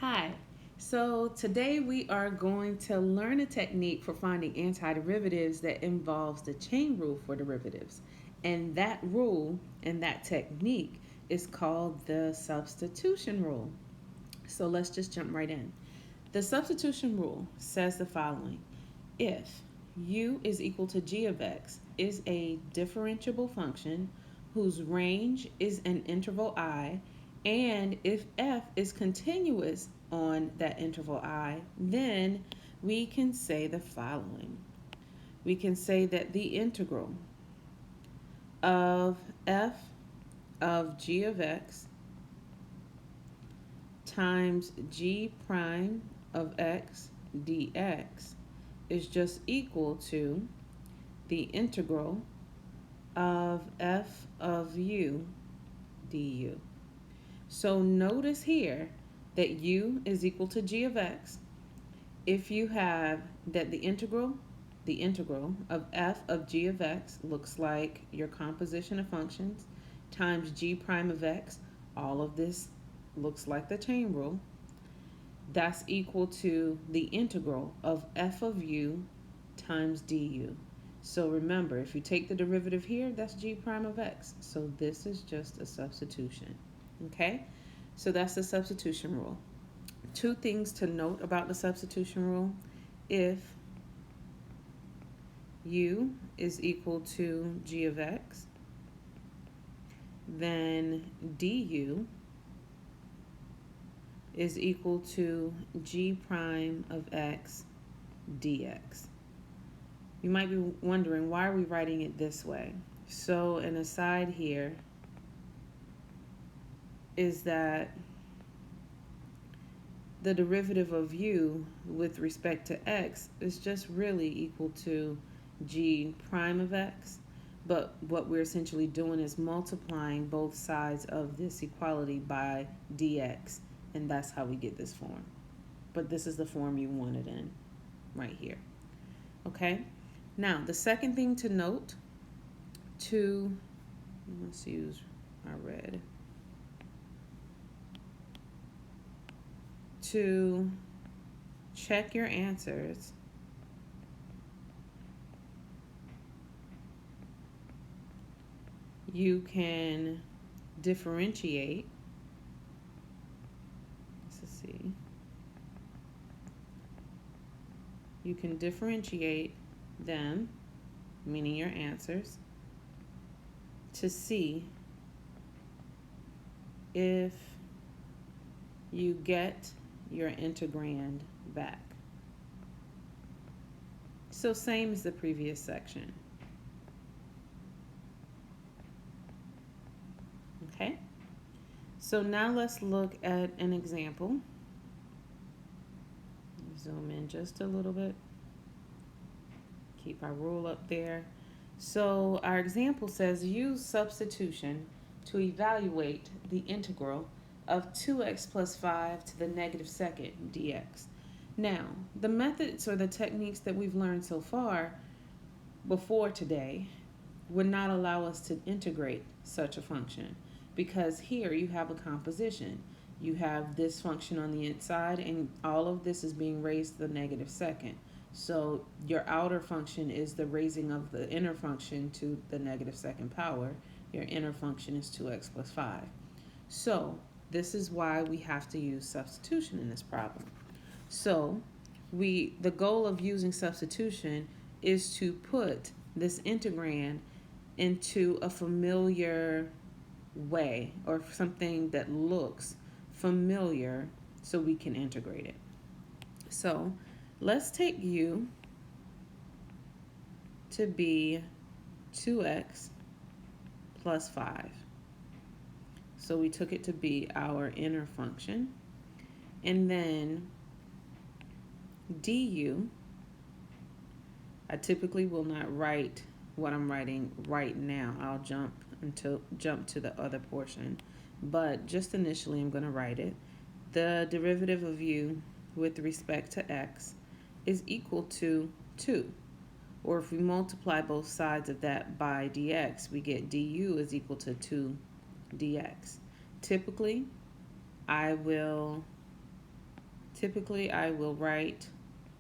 Hi. So today we are going to learn a technique for finding antiderivatives that involves the chain rule for derivatives. And that rule and that technique is called the substitution rule. So let's just jump right in. The substitution rule says the following. If u is equal to g of x is a differentiable function whose range is an interval I, and if f is continuous on that interval I, then we can say the following. We can say that the integral of f of g of x times g prime of x dx is just equal to the integral of f of u du. So notice here that u is equal to g of x. If you have that the integral of f of g of x looks like your composition of functions times g prime of x, all of this looks like the chain rule. That's equal to the integral of f of u times du. So remember, if you take the derivative here, that's g prime of x. So this is just a substitution. Okay? So that's the substitution rule. Two things to note about the substitution rule. If u is equal to g of x, then du is equal to g prime of x dx. You might be wondering, why are we writing it this way? So an aside here is that the derivative of u with respect to x is just really equal to g prime of x. But what we're essentially doing is multiplying both sides of this equality by dx. And that's how we get this form. But this is the form you want it in right here. Okay? Now, the second thing to note, let's use our red, to check your answers, you can differentiate. Let's see. You can differentiate them, meaning your answers, to see if you get your integrand back. So same as the previous section. Okay? So now let's look at an example. Zoom in just a little bit. Keep our rule up there. So our example says use substitution to evaluate the integral of 2x plus 5 to the negative second dx. Now, the methods or the techniques that we've learned so far before today would not allow us to integrate such a function, because here you have a composition. You have this function on the inside, and all of this is being raised to the negative second. So your outer function is the raising of the inner function to the negative second power. Your inner function is 2x plus 5. So this is why we have to use substitution in this problem. So the goal of using substitution is to put this integrand into a familiar way, or something that looks familiar, so we can integrate it. So let's take u to be 2x plus 5. So we took it to be our inner function. And then du, I typically will not write what I'm writing right now. I'll jump to the other portion. But just initially I'm going to write it. The derivative of u with respect to x is equal to 2. Or if we multiply both sides of that by dx, we get du is equal to 2 dx. Typically, I will typically I will write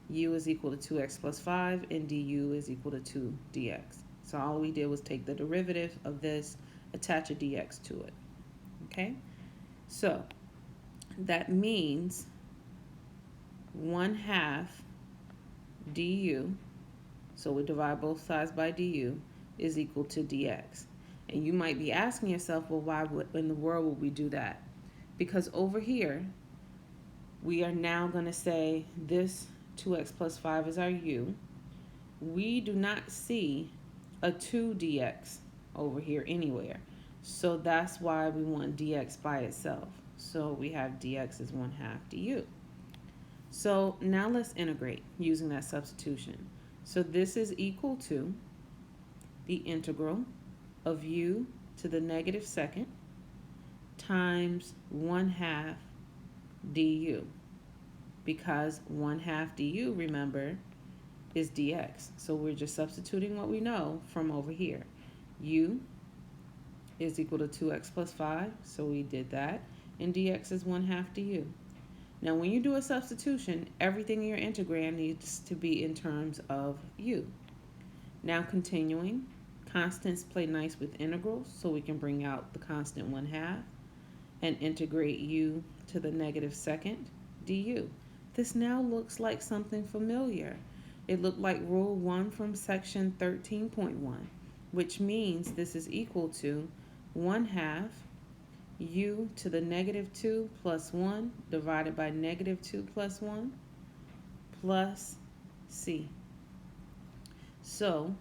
u is equal to 2x plus 5 and du is equal to 2 dx. So all we did was take the derivative of this, attach a dx to it. Okay? So that means 1/2 du, so we divide both sides by du, is equal to dx. And you might be asking yourself, well, why in the world would we do that? Because over here, we are now going to say this 2x plus 5 is our u. We do not see a 2 dx over here anywhere. So that's why we want dx by itself. So we have dx is 1/2 du. So now let's integrate using that substitution. So this is equal to the integral of u to the negative second times 1/2 du, because 1/2 du, remember, is dx. So we're just substituting what we know from over here. U is equal to 2x plus 5, so we did that, and dx is 1/2 du. Now when you do a substitution, everything in your integrand needs to be in terms of u. Now continuing, constants play nice with integrals, so we can bring out the constant 1/2 and integrate u to the negative second du. This now looks like something familiar. It looked like Rule 1 from section 13.1, which means this is equal to 1/2 u to the negative 2 plus 1 divided by negative 2 plus 1 plus c. So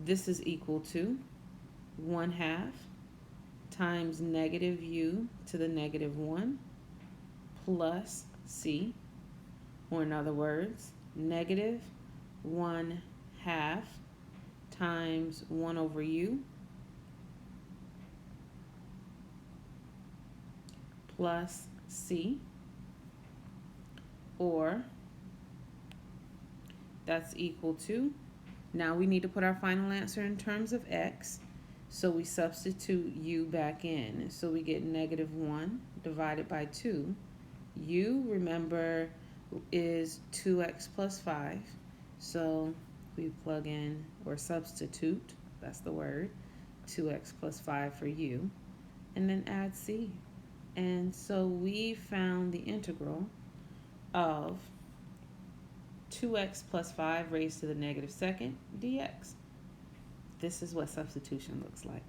this is equal to 1/2 times negative u to the negative 1 plus c, or in other words, negative 1/2 times 1 over u plus c, or that's equal to, now we need to put our final answer in terms of x, so we substitute u back in. So we get negative 1 divided by 2. U, remember, is 2x plus 5, so we plug in or substitute, that's the word, 2x plus 5 for u, and then add c. And so we found the integral of 2x plus 5 raised to the negative second dx. This is what substitution looks like.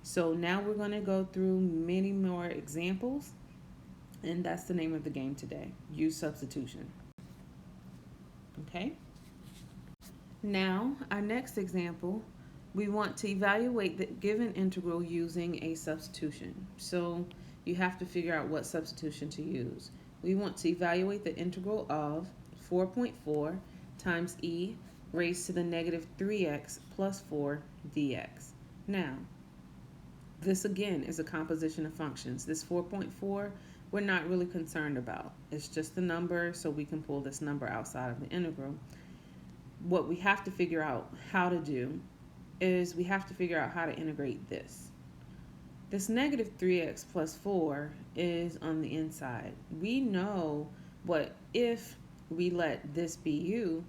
So now we're going to go through many more examples, and that's the name of the game today. Use substitution. Okay? Now, our next example, we want to evaluate the given integral using a substitution. So you have to figure out what substitution to use. We want to evaluate the integral of 4.4 times e raised to the negative 3x plus 4 dx. Now, this again is a composition of functions. This 4.4 we're not really concerned about. It's just the number, so we can pull this number outside of the integral. What we have to figure out how to do is we have to figure out how to integrate this. This negative 3x plus 4 is on the inside. We know what if we let this be u,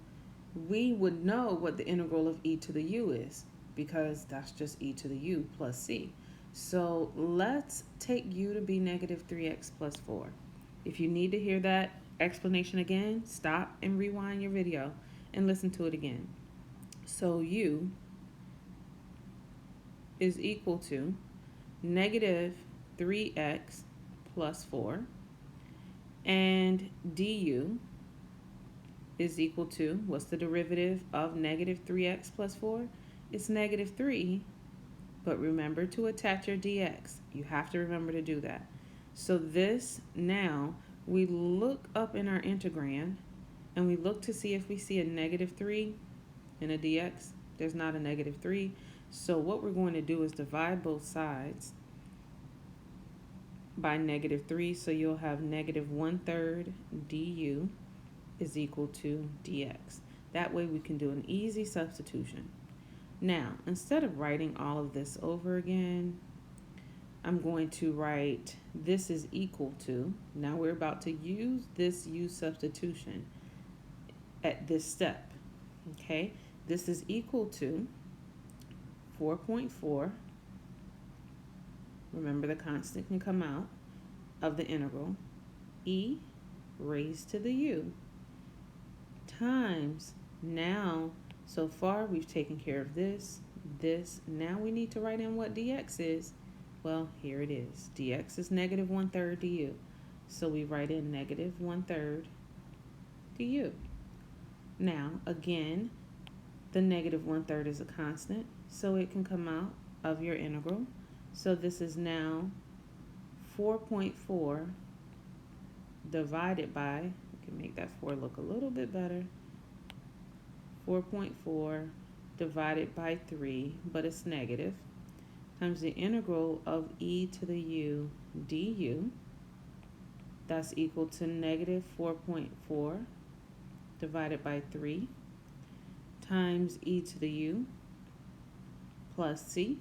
we would know what the integral of e to the u is, because that's just e to the u plus c. So let's take u to be negative 3x plus 4. If you need to hear that explanation again, stop and rewind your video and listen to it again. So u is equal to negative 3x plus 4, and du is equal to, what's the derivative of negative 3x plus 4? It's negative 3, but remember to attach your dx. You have to remember to do that. So this, now, we look up in our integrand, and we look to see if we see a negative 3 in a dx. There's not a negative 3. So what we're going to do is divide both sides by negative 3. So you'll have negative 1/3 du is equal to dx. That way we can do an easy substitution. Now, instead of writing all of this over again, I'm going to write this is equal to, now we're about to use this u substitution at this step, okay? This is equal to 4.4, remember the constant can come out, of the integral, e raised to the u, times, now, so far we've taken care of this, now we need to write in what dx is. Well, here it is. dx is negative 1/3 du. So we write in negative 1/3 du. Now, again, the negative 1/3 is a constant, so it can come out of your integral. So this is now 4.4 divided by, we can make that 4 look a little bit better, 4.4 divided by 3, but it's negative, times the integral of e to the u du. That's equal to negative 4.4 divided by 3 times e to the u plus c.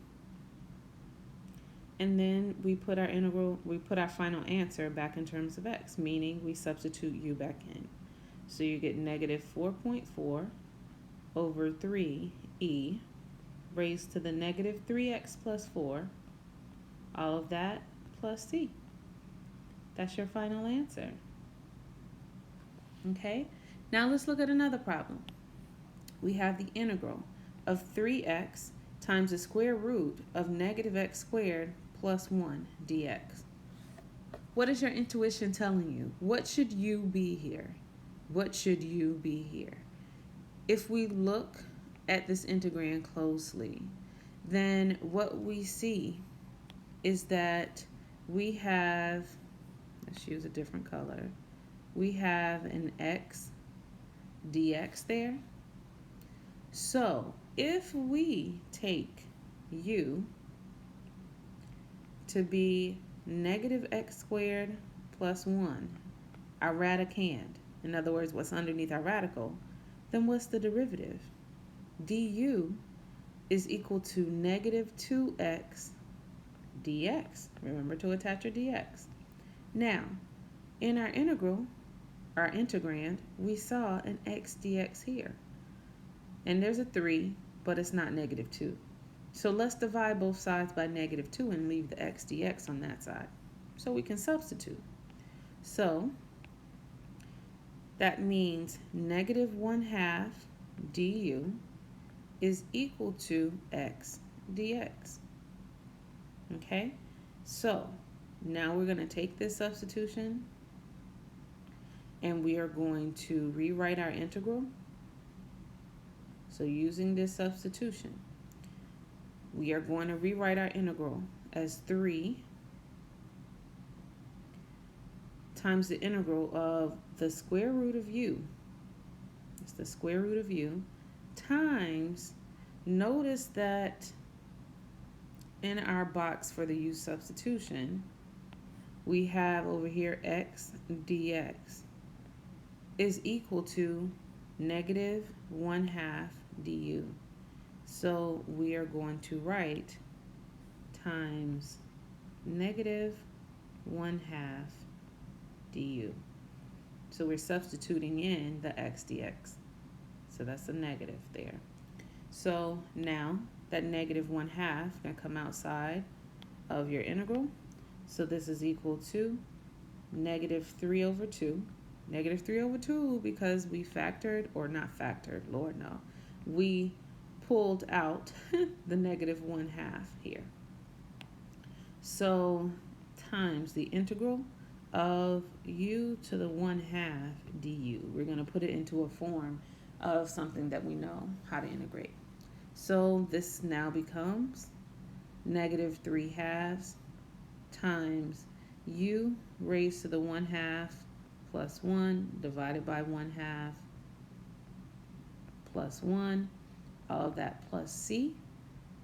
And then we put our final answer back in terms of x, meaning we substitute u back in. So you get negative 4.4 over 3e raised to the negative 3x plus 4, all of that plus c. That's your final answer. Okay, now let's look at another problem. We have the integral of 3x times the square root of negative x squared plus 1 dx. What is your intuition telling you? What should you be here? What should you be here? If we look at this integrand closely, then what we see is that we have, let's use a different color, we have an x dx there. So if we take u to be negative x squared plus 1, our radicand, in other words, what's underneath our radical, then what's the derivative? Du is equal to negative 2x dx. Remember to attach your dx. Now, in our integral, our integrand, we saw an x dx here. And there's a 3, but it's not negative 2. So let's divide both sides by negative 2 and leave the x dx on that side. So we can substitute. So that means negative 1/2 du is equal to x dx. Okay, so now we're going to take this substitution and we are going to rewrite our integral. So using this substitution, we are going to rewrite our integral as 3 times the integral of the square root of u, it's the square root of u, times, notice that in our box for the u substitution, we have over here x dx is equal to negative 1/2 du. So we are going to write times negative 1/2 du. So we're substituting in the x dx. So that's a negative there. So now that negative 1/2 can come outside of your integral. So this is equal to negative 3 over 2. Negative 3 over 2 because we factored, or not factored, Lord no. We pulled out the negative 1/2 here. So times the integral of u to the 1/2 du. We're going to put it into a form of something that we know how to integrate. So this now becomes negative 3/2 times u raised to the 1/2 plus 1 divided by 1/2 plus 1, all of that plus c.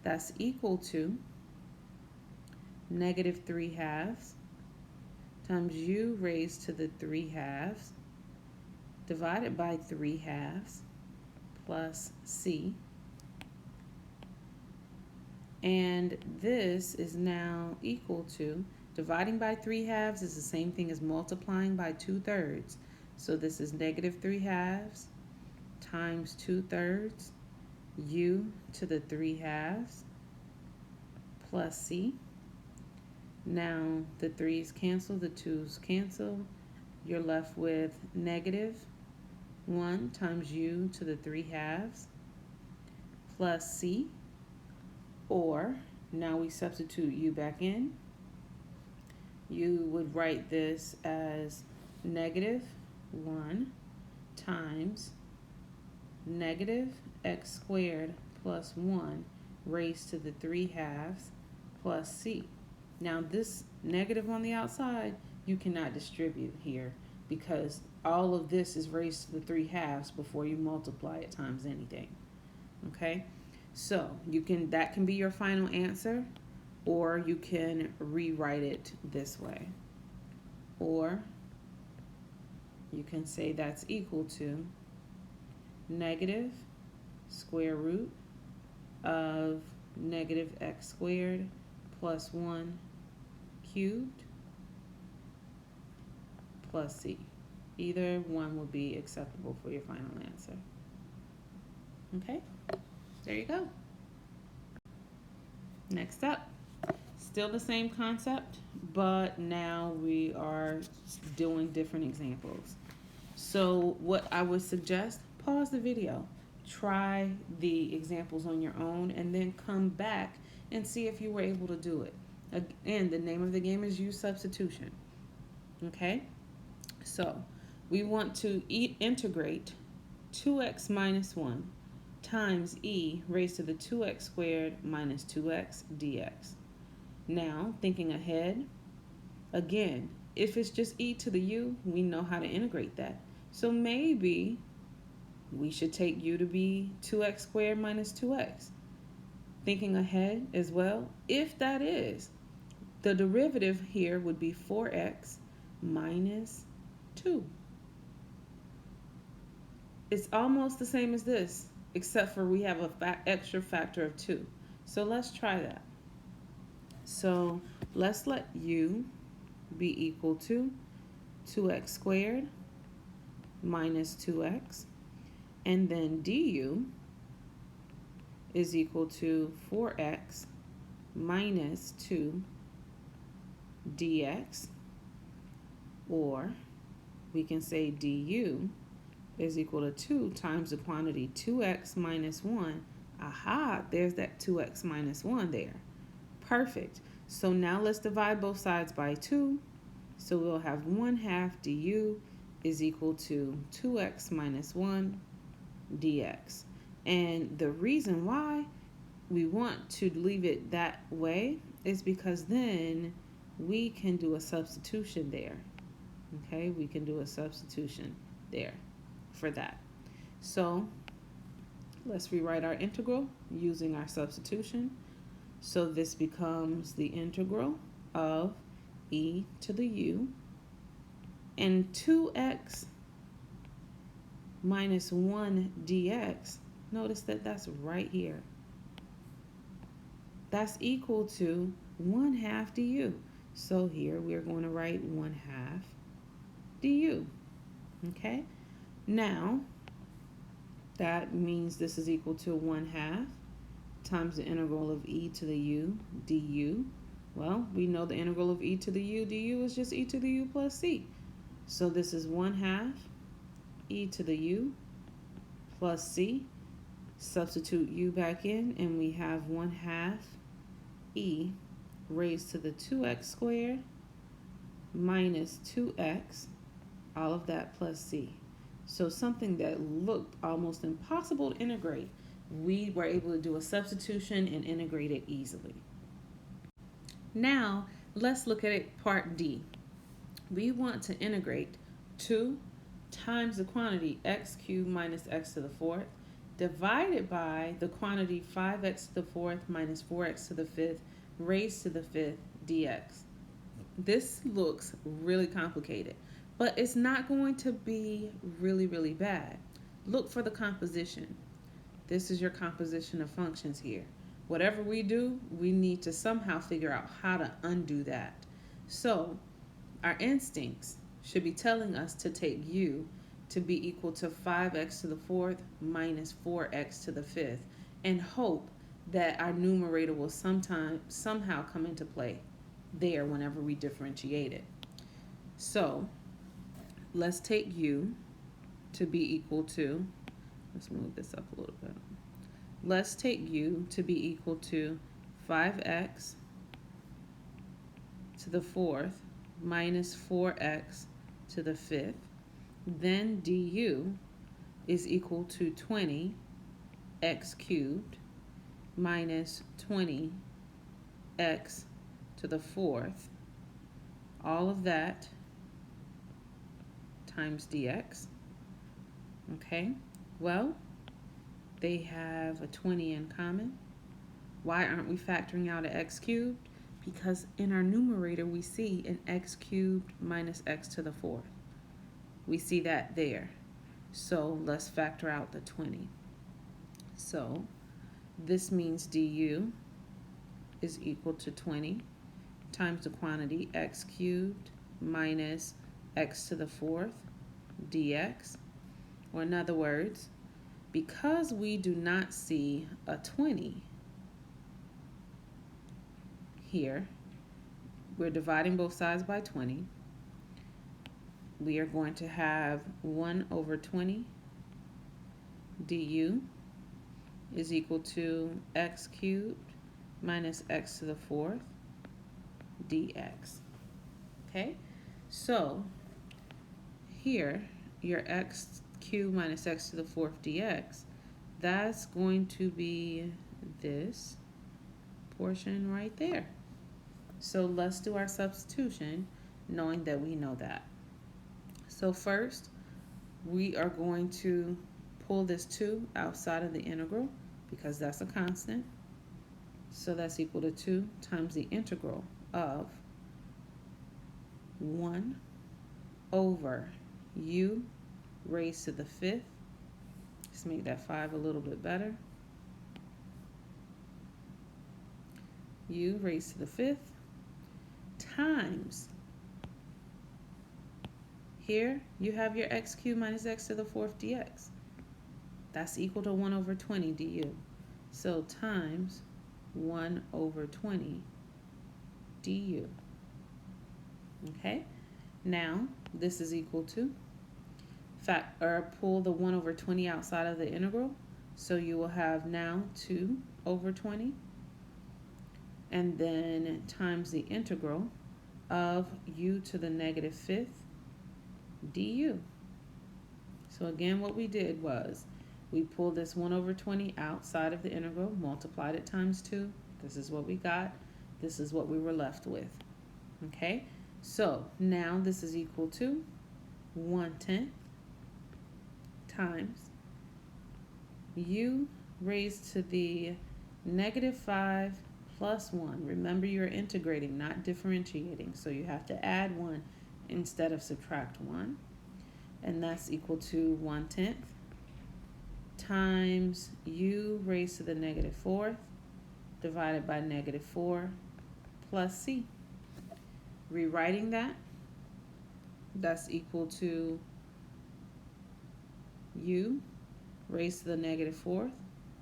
That's equal to negative 3/2 times u raised to the 3/2 divided by 3/2 plus c. And this is now equal to, dividing by 3/2 is the same thing as multiplying by 2/3. So this is negative 3/2 times 2/3 u to the 3/2 plus c. Now the 3's cancel, the 2's cancel. You're left with negative 1 times u to the 3/2 plus c. Or now we substitute u back in. You would write this as negative 1 times negative x squared plus 1 raised to the 3/2 plus c. Now this negative on the outside, you cannot distribute here because all of this is raised to the 3/2 before you multiply it times anything. Okay, so that can be your final answer, or you can rewrite it this way, or you can say that's equal to negative square root of negative x squared plus 1 cubed plus c. Either one will be acceptable for your final answer. Okay, there you go. Next up, still the same concept, but now we are doing different examples. So what I would suggest, pause the video, try the examples on your own, and then come back and see if you were able to do it. Again, the name of the game is use substitution. Okay, so we want to integrate 2x minus 1 times e raised to the 2x squared minus 2x dx. Now, thinking ahead, again, if it's just e to the u, we know how to integrate that. So maybe we should take u to be 2x squared minus 2x. Thinking ahead as well, if that is, the derivative here would be 4x minus 2. It's almost the same as this, except for we have an extra factor of 2. So let's try that. So let's let u be equal to 2x squared minus 2x, and then du is equal to 4x minus 2 dx, or we can say du is equal to 2 times the quantity 2x minus 1. Aha, there's that 2x minus 1 there. Perfect. So now let's divide both sides by 2. So we'll have 1/2 du is equal to 2x minus 1 dx. And the reason why we want to leave it that way is because then we can do a substitution there. Okay, we can do a substitution there for that. So let's rewrite our integral using our substitution. So this becomes the integral of e to the u, and 2x minus 1 dx, notice that that's right here. That's equal to 1/2 du. So here we're going to write 1/2 du. Okay, now that means this is equal to 1/2 times the integral of e to the u du. Well, we know the integral of e to the u du is just e to the u plus c. So this is 1/2 e to the u plus c. Substitute u back in, and we have 1/2 e raised to the 2x squared minus 2x, all of that plus c. So something that looked almost impossible to integrate, we were able to do a substitution and integrate it easily. Now, let's look at it, part D. We want to integrate 2 times the quantity x cubed minus x to the 4th divided by the quantity 5x to the 4th minus 4x to the 5th raised to the 5th dx. This looks really complicated, but it's not going to be really bad. Look for the composition. This is your composition of functions here. Whatever we do, we need to somehow figure out how to undo that. So our instincts should be telling us to take u to be equal to 5x to the fourth minus 4x to the fifth, and hope that our numerator will somehow come into play there whenever we differentiate it. So let's take u to be equal to, let's move this up a little bit. Let's take u to be equal to 5x to the fourth minus 4x to the fifth. Then du is equal to 20x cubed minus 20x to the fourth. All of that times dx. Okay, well, they have a 20 in common. Why aren't we factoring out an x cubed? Because in our numerator we see an x cubed minus x to the fourth. We see that there. So let's factor out the 20. So this means du is equal to 20 times the quantity x cubed minus x to the fourth dx. Or in other words, because we do not see a 20 here, we're dividing both sides by 20. We are going to have 1 over 20 du is equal to x cubed minus x to the fourth dx. Okay, so here, your x cubed minus x to the fourth dx, that's going to be this portion right there. So let's do our substitution, knowing that we know that. So first, we are going to pull this 2 outside of the integral because that's a constant. So that's equal to 2 times the integral of 1 over u raised to the fifth. Let's make that 5 a little bit better. U raised to the fifth times, here you have your x cubed minus x to the fourth dx. That's equal to 1 over 20 du. So times 1 over 20 du. Okay, now this is equal to, pull the 1 over 20 outside of the integral. So you will have now 2 over 20. And then times the integral of u to the negative fifth du. So again, what we did was we pulled this 1 over 20 outside of the integral, multiplied it times 2. This is what we got. This is what we were left with. Okay, so now this is equal to 1/10 times u raised to the negative 5 plus 1. Remember, you're integrating, not differentiating, so you have to add 1 instead of subtract 1. And that's equal to 1/10 times u raised to the negative 4th divided by negative 4 plus c. Rewriting that, that's equal to u raised to the negative 4th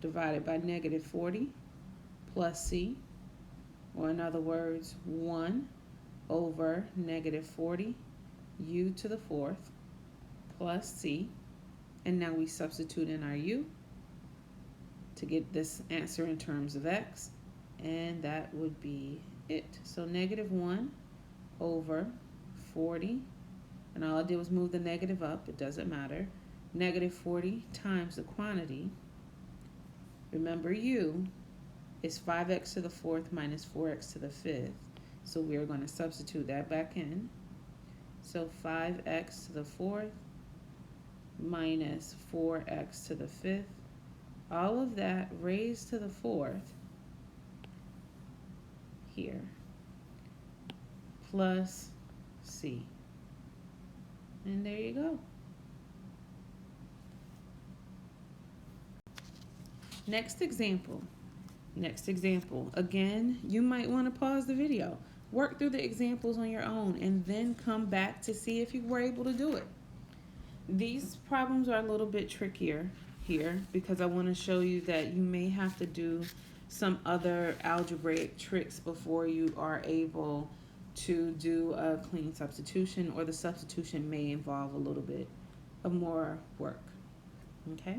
divided by negative 40 plus c, or in other words, 1 over negative 40 u to the fourth plus c. And now we substitute in our u to get this answer in terms of x, and that would be it. So negative 1 over 40, and all I did was move the negative up, it doesn't matter. Negative 40 times the quantity, remember u is 5x to the fourth minus 4x to the fifth, so we're going to substitute that back in. So 5x to the fourth minus 4x to the fifth, all of that raised to the fourth here, plus c. And there you go. Next example, Next example. Again, you might want to pause the video. Work through the examples on your own and then come back to see if you were able to do it. These problems are a little bit trickier here because I want to show you that you may have to do some other algebraic tricks before you are able to do a clean substitution, or the substitution may involve a little bit of more work. Okay?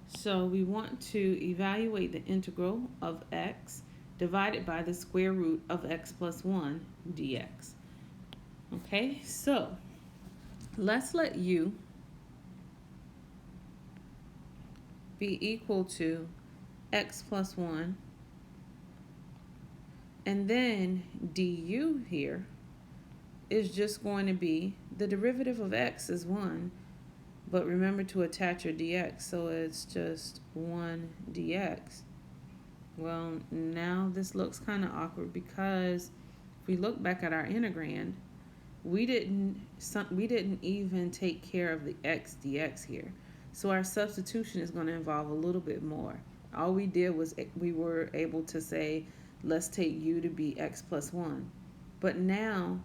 So we want to evaluate the integral of x divided by the square root of x plus 1 dx. Okay, so let's let u be equal to x plus 1, and then du here is just going to be the derivative of x is 1, but remember to attach your dx, so it's just 1 dx. Well, now this looks kind of awkward because if we look back at our integrand, we didn't even take care of the x dx here. So our substitution is going to involve a little bit more. All we did was we were able to say, let's take u to be x plus 1. But now,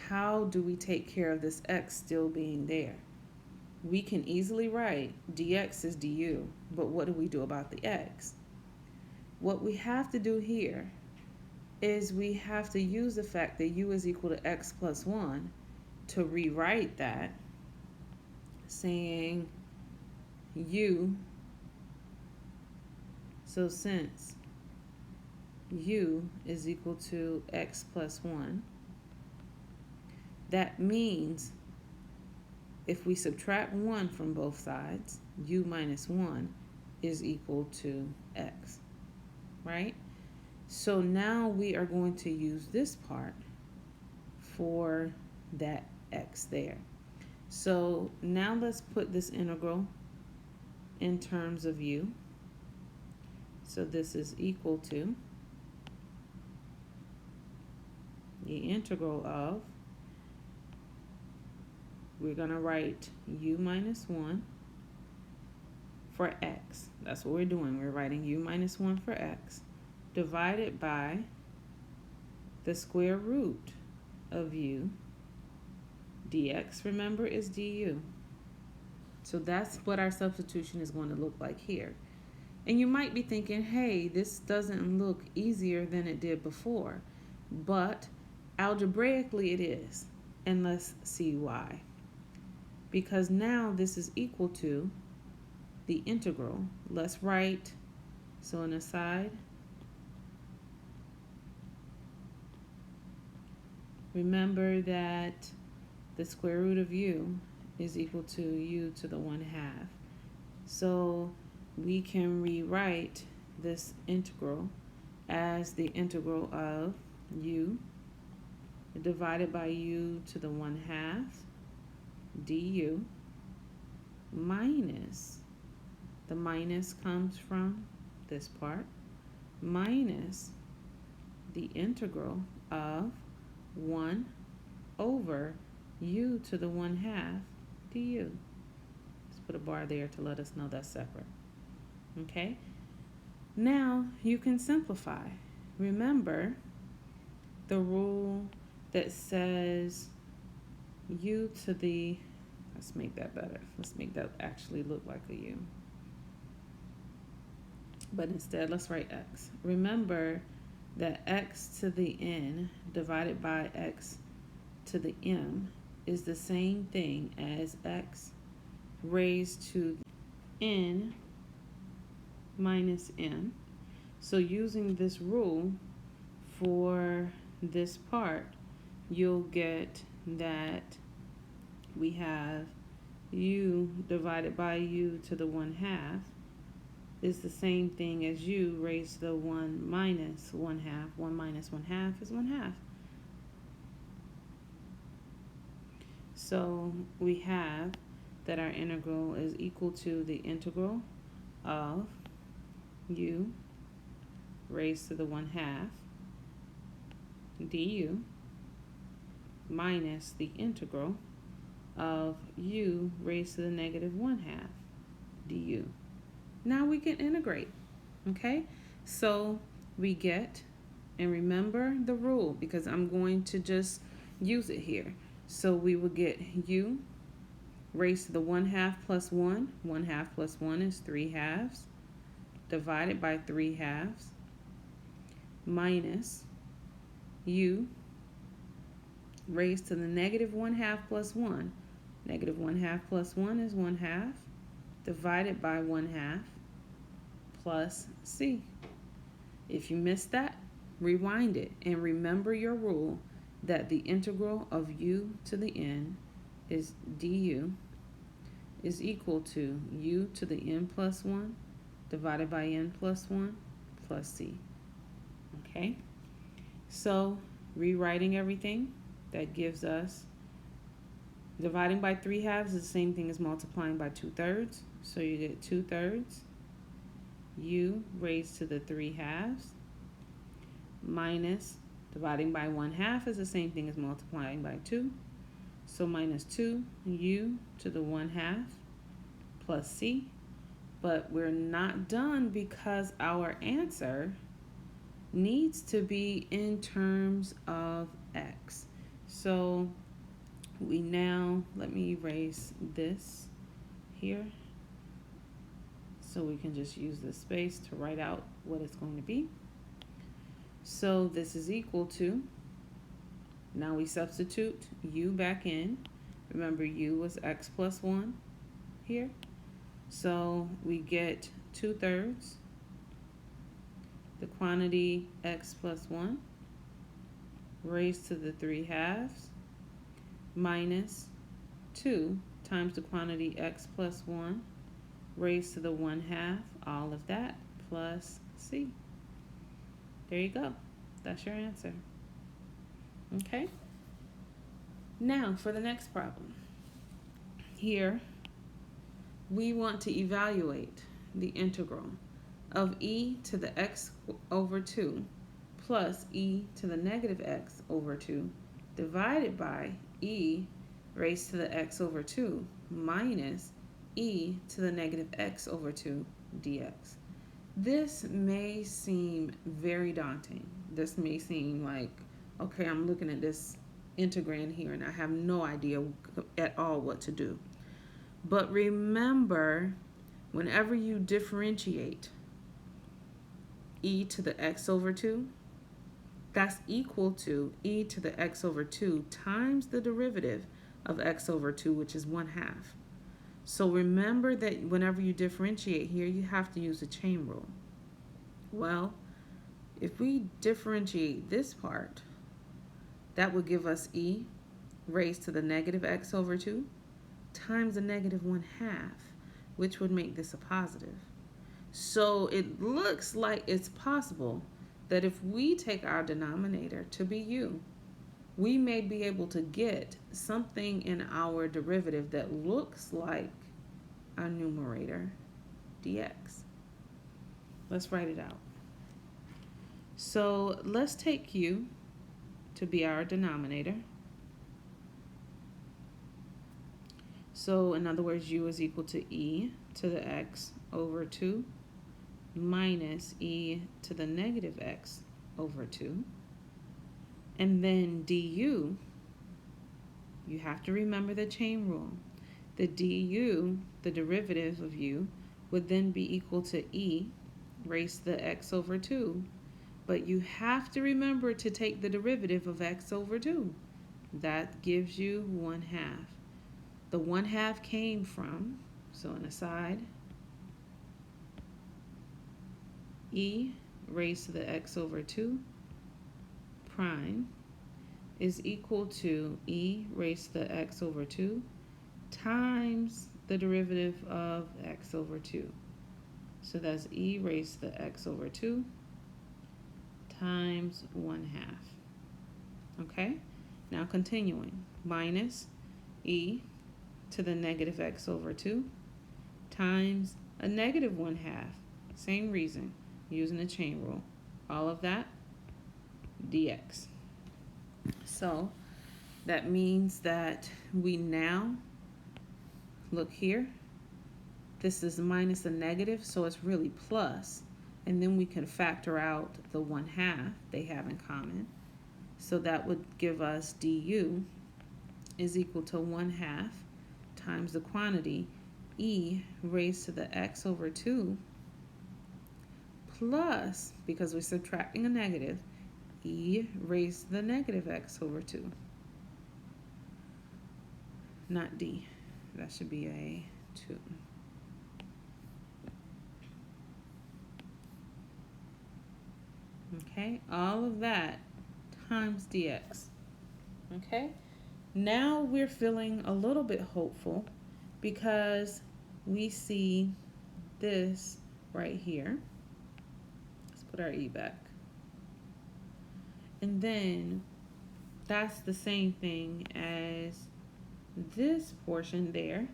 how do we take care of this x still being there? We can easily write dx is du, but what do we do about the x? What we have to do here is we have to use the fact that u is equal to x plus 1 to rewrite that, saying u, so since u is equal to x plus 1, that means if we subtract 1 from both sides, u minus 1 is equal to x, right? So now we are going to use this part for that x there. So now let's put this integral in terms of u. So this is equal to the integral of, we're going to write u minus 1 for x. That's what we're doing. We're writing u minus 1 for x divided by the square root of u. Dx, remember, is du. So that's what our substitution is going to look like here. And you might be thinking, hey, this doesn't look easier than it did before. But algebraically it is. And let's see why. Because now this is equal to the integral. Let's write, so on the side, remember that the square root of u is equal to u to the 1/2. So we can rewrite this integral as the integral of u divided by u to the 1/2 du minus, the minus comes from this part, minus the integral of 1 over u to the 1/2 du. Let's put a bar there to let us know that's separate. Okay? Now you can simplify. Remember the rule that says u to the, let's make that better. Let's make that actually look like a u. But instead, let's write x. Remember that x to the n divided by x to the m is the same thing as x raised to n minus m. So using this rule for this part, you'll get that we have u divided by u to the 1/2 is the same thing as u raised to the 1 minus 1/2. 1 minus 1/2 is 1/2. So we have that our integral is equal to the integral of u raised to the 1/2 du minus the integral of u raised to the negative 1/2 du. Now we can integrate. Okay, so we get, and remember the rule because I'm going to just use it here. So we will get u raised to the 1/2 plus 1. 1/2 plus 1 is 3/2 divided by 3/2 minus u raised to the negative 1/2 plus 1. Negative 1/2 plus 1 is 1/2 divided by 1/2 plus c. If you missed that, rewind it and remember your rule that the integral of u to the n is du is equal to u to the n plus 1 divided by n plus 1 plus c. Okay, so rewriting everything, that gives us dividing by 3/2 is the same thing as multiplying by 2/3. So you get 2/3 u raised to the 3/2 minus dividing by 1/2 is the same thing as multiplying by 2. So minus 2 u to the 1/2 plus c. But we're not done because our answer needs to be in terms of x. So we now, let me erase this here so we can just use this space to write out what it's going to be. So this is equal to, now we substitute u back in. Remember u was x plus 1 here. So we get 2/3 the quantity x plus 1 raised to the 3/2 minus 2 times the quantity x plus 1 raised to the 1/2, all of that, plus c. There you go. That's your answer. Okay? Now for the next problem. Here, we want to evaluate the integral of e to the x over 2 plus e to the negative x over 2 divided by e raised to the x over 2 minus e to the negative x over 2 dx. This may seem very daunting. This may seem like, okay, I'm looking at this integrand here and I have no idea at all what to do. But remember, whenever you differentiate e to the x over 2, that's equal to e to the x over 2 times the derivative of x over 2, which is 1/2. So remember that whenever you differentiate here, you have to use the chain rule. Well, if we differentiate this part, that would give us e raised to the negative x over 2 times the negative 1/2, which would make this a positive. So it looks like it's possible that if we take our denominator to be u, we may be able to get something in our derivative that looks like our numerator, dx. Let's write it out. So let's take u to be our denominator. So in other words, u is equal to e to the x over 2 minus e to the negative x over 2. And then du, you have to remember the chain rule. The du, the derivative of u, would then be equal to e raised to the x over 2. But you have to remember to take the derivative of x over 2. That gives you 1/2. The 1/2 came from, so on the side, e raised to the x over 2 prime is equal to e raised to the x over 2 times the derivative of x over 2. So that's e raised to the x over 2 times 1/2. Okay? Now continuing, minus e to the negative x over 2 times a negative 1/2. Same reason, using the chain rule. All of that, dx. So that means that we now, look here, this is minus a negative, so it's really plus. And then we can factor out the 1/2 they have in common. So that would give us du is equal to 1/2 times the quantity e raised to the x over 2 plus, because we're subtracting a negative, e raised to the negative x over 2. Not d. That should be a 2. Okay, all of that times dx. Okay, now we're feeling a little bit hopeful because we see this right here. Let's put our e back. And then that's the same thing as this portion there,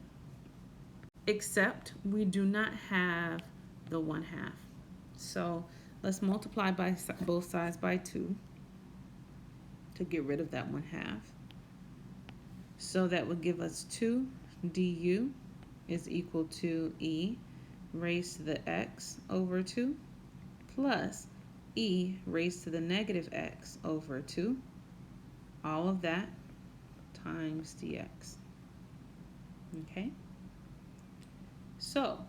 except we do not have the 1/2. So let's multiply by both sides by 2 to get rid of that 1/2. So that would give us 2 du is equal to e raised to the x over 2 plus e raised to the negative x over 2. All of that times dx. Okay? So,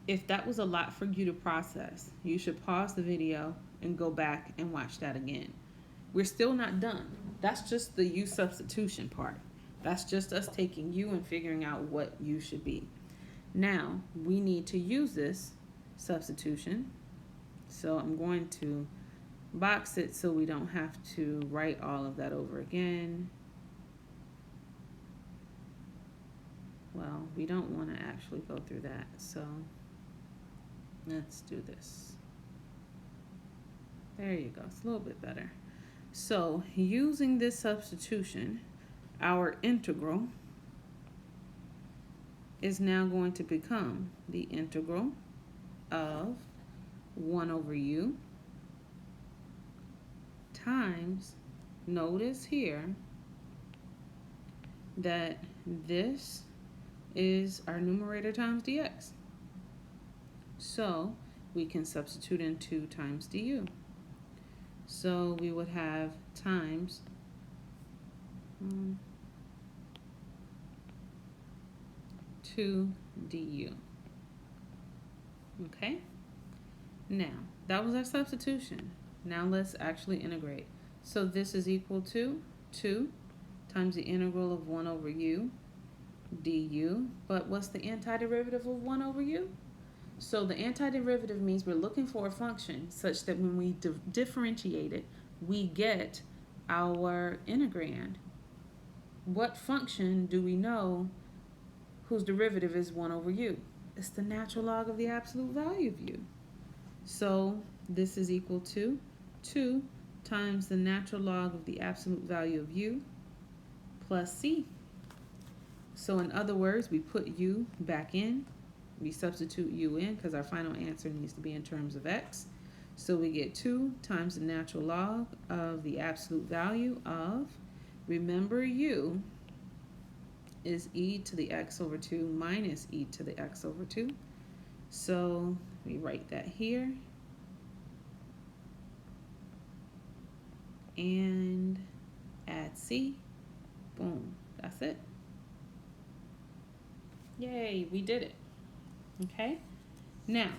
if that was a lot for you to process, you should pause the video and go back and watch that again. We're still not done. That's just the u substitution part. That's just us taking u and figuring out what u should be. Now, we need to use this substitution. So I'm going to box it so we don't have to write all of that over again. Well, we don't want to actually go through that, so let's do this. There you go, it's a little bit better. So using this substitution, our integral is now going to become the integral of 1 over u times, notice here that this is our numerator times dx. So we can substitute in 2 times du. So we would have times 2 du. Okay? Now, that was our substitution. Now let's actually integrate. So this is equal to 2 times the integral of 1 over u du. But what's the antiderivative of 1 over u? So the antiderivative means we're looking for a function such that when we differentiate it, we get our integrand. What function do we know whose derivative is 1 over u? It's the natural log of the absolute value of u. So this is equal to 2 times the natural log of the absolute value of u plus c. So in other words, we put u back in. We substitute u in because our final answer needs to be in terms of x. So we get 2 times the natural log of the absolute value of, remember u is e to the x over 2 minus e to the x over 2. So we write that here. And add c. Boom. That's it. Yay, we did it. Okay? Now,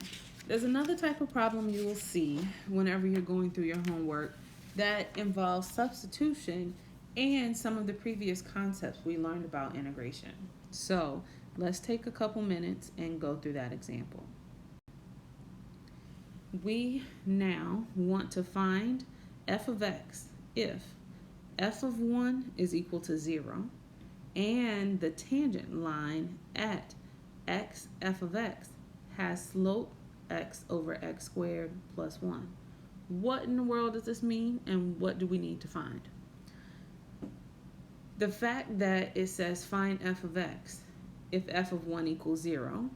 there's another type of problem you will see whenever you're going through your homework that involves substitution and some of the previous concepts we learned about integration. So let's take a couple minutes and go through that example. We now want to find f of x if f of 1 is equal to 0 and the tangent line at x f of x has slope x over x squared plus 1. What in the world does this mean, and what do we need to find? The fact that it says find f of x if f of 1 equals 0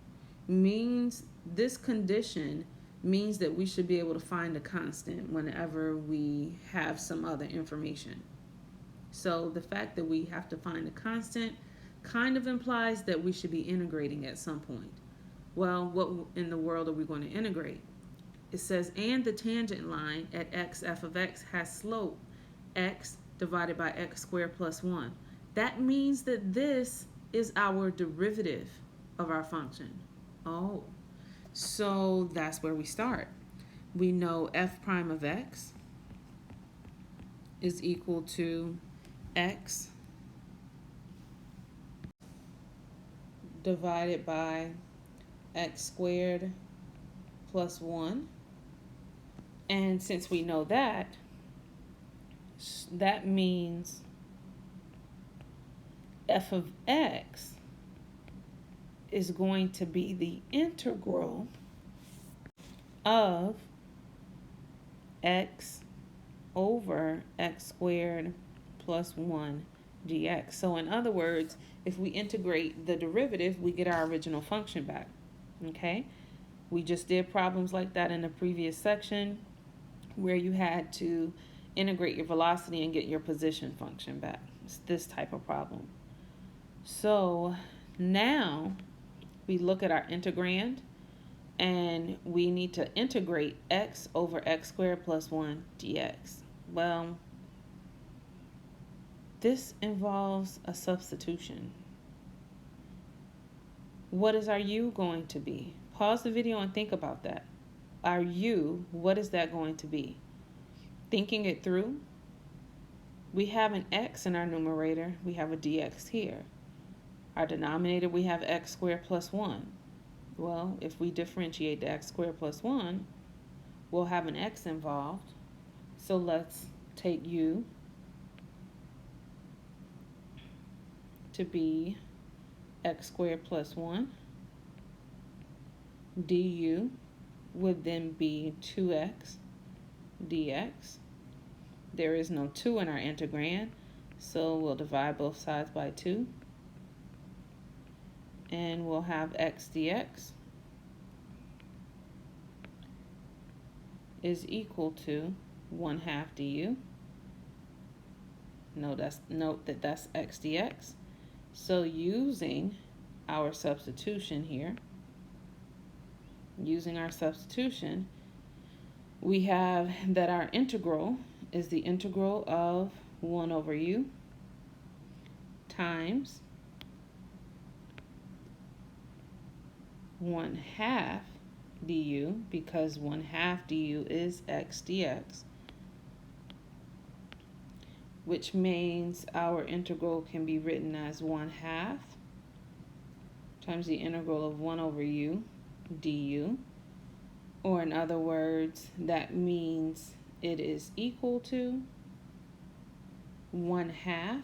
means this condition means that we should be able to find a constant whenever we have some other information. So the fact that we have to find a constant kind of implies that we should be integrating at some point. Well, what in the world are we going to integrate? it says, and the tangent line at x f of x has slope x divided by x squared plus 1. That means that this is our derivative of our function. Oh, so that's where we start. We know f prime of x is equal to x divided by x squared plus 1. And since we know that, that means f of x is going to be the integral of x over x squared plus 1 dx. So in other words, if we integrate the derivative, we get our original function back. Okay? We just did problems like that in the previous section where you had to integrate your velocity and get your position function back. It's this type of problem. So now we look at our integrand and we need to integrate x over x squared plus 1 dx. Well, this involves a substitution. What is our u going to be? Pause the video and think about that. Our u, what is that going to be? Thinking it through, we have an x in our numerator, we have a dx here. Our denominator, we have x squared plus 1. Well, if we differentiate the x squared plus 1, we'll have an x involved. So let's take u to be x squared plus 1. Du would then be 2x dx. There is no 2 in our integrand, so we'll divide both sides by 2. And we'll have x dx is equal to 1/2 du. Note that that's x dx. So using our substitution here, we have that our integral is the integral of 1 over u times 1/2 du, because 1/2 du is x dx, which means our integral can be written as 1/2 times the integral of 1 over u du, or in other words, that means it is equal to 1/2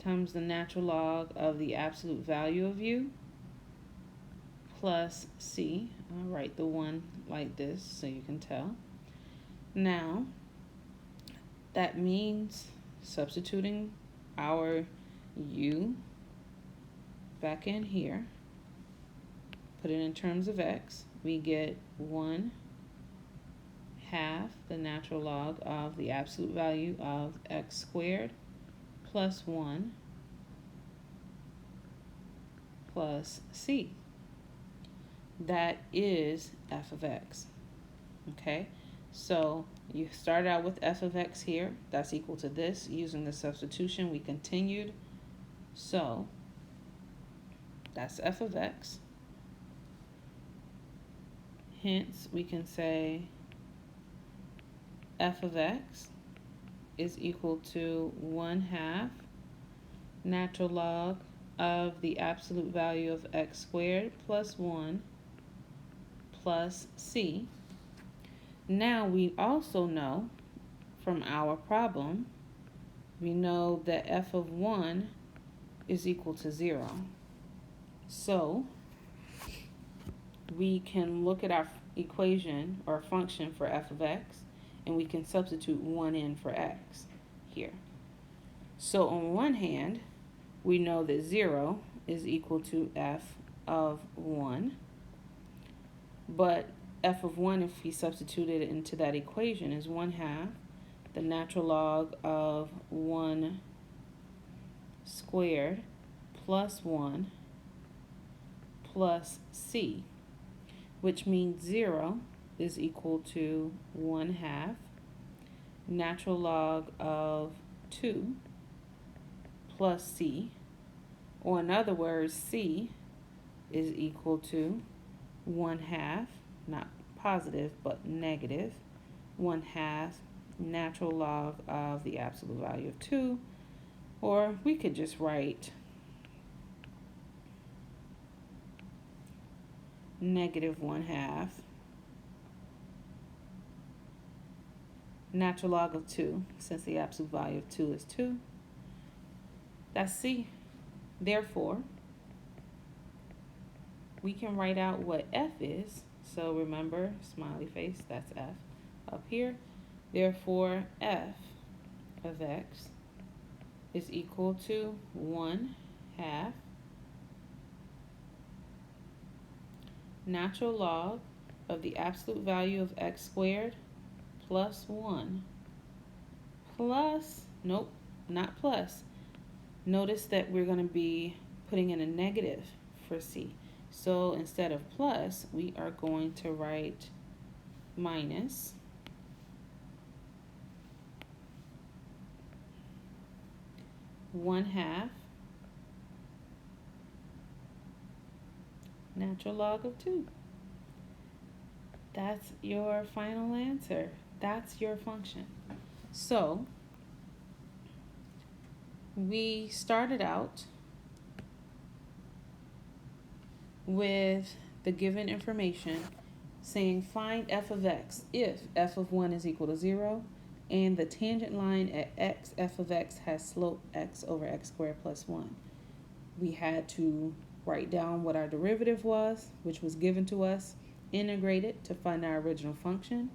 times the natural log of the absolute value of u plus c. I'll write the 1 like this so you can tell. Now, that means substituting our u back in here, put it in terms of x, we get 1/2 the natural log of the absolute value of x squared plus 1 plus c. That is f of x. Okay, so you started out with f of x here. That's equal to this. Using the substitution, we continued. So that's f of x. Hence, we can say f of x is equal to 1/2 natural log of the absolute value of x squared plus 1 plus c. Now we also know from our problem, we know that f of 1 is equal to 0. So we can look at our equation or function for f of x, and we can substitute 1 in for x here. So on one hand, we know that 0 is equal to f of 1. But f of 1, if we substitute it into that equation, is 1/2 the natural log of 1 squared plus 1 plus c. which means 0 is equal to 1/2 natural log of 2 plus c, or in other words, c is equal to 1/2, not positive, but negative, 1/2 natural log of the absolute value of 2, or we could just write negative 1/2 natural log of 2, since the absolute value of 2 is 2. That's c. Therefore, we can write out what f is. So remember, smiley face, that's f up here. Therefore, f of x is equal to 1/2 natural log of the absolute value of x squared plus 1 plus, nope, not plus. Notice that we're going to be putting in a negative for c. So instead of plus, we are going to write minus 1/2 natural log of 2. That's your final answer. That's your function. So we started out with the given information saying find f of x if f of 1 is equal to 0 and the tangent line at x, f of x, has slope x over x squared plus 1. We had to write down what our derivative was, which was given to us, integrate it to find our original function.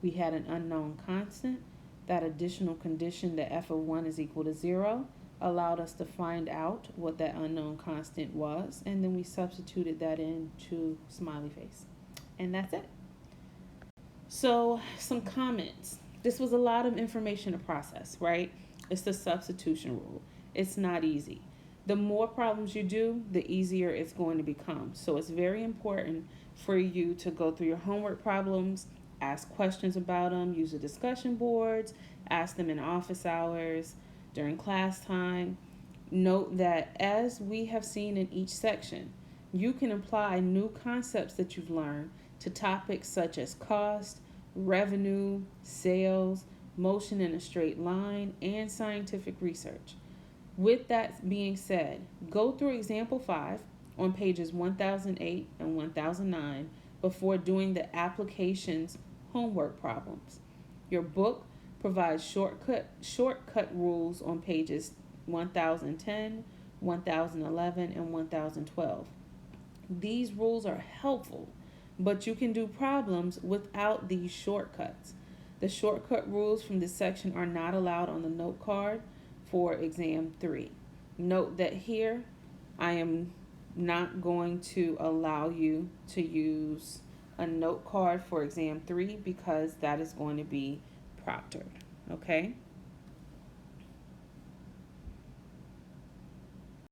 We had an unknown constant. That additional condition that f of 1 is equal to 0 allowed us to find out what that unknown constant was, and then we substituted that into smiley face. And that's it. So some comments. This was a lot of information to process, right? It's the substitution rule. It's not easy. The more problems you do, the easier it's going to become. So it's very important for you to go through your homework problems, ask questions about them, use the discussion boards, ask them in office hours, during class time. Note that as we have seen in each section, you can apply new concepts that you've learned to topics such as cost, revenue, sales, motion in a straight line, and scientific research. With that being said, go through example 5 on pages 1008 and 1009 before doing the applications homework problems. Your book provides shortcut rules on pages 1010, 1011, and 1012. These rules are helpful, but you can do problems without these shortcuts. The shortcut rules from this section are not allowed on the note card for exam 3. Note that here I am not going to allow you to use a note card for exam 3 because that is going to be proctored, okay?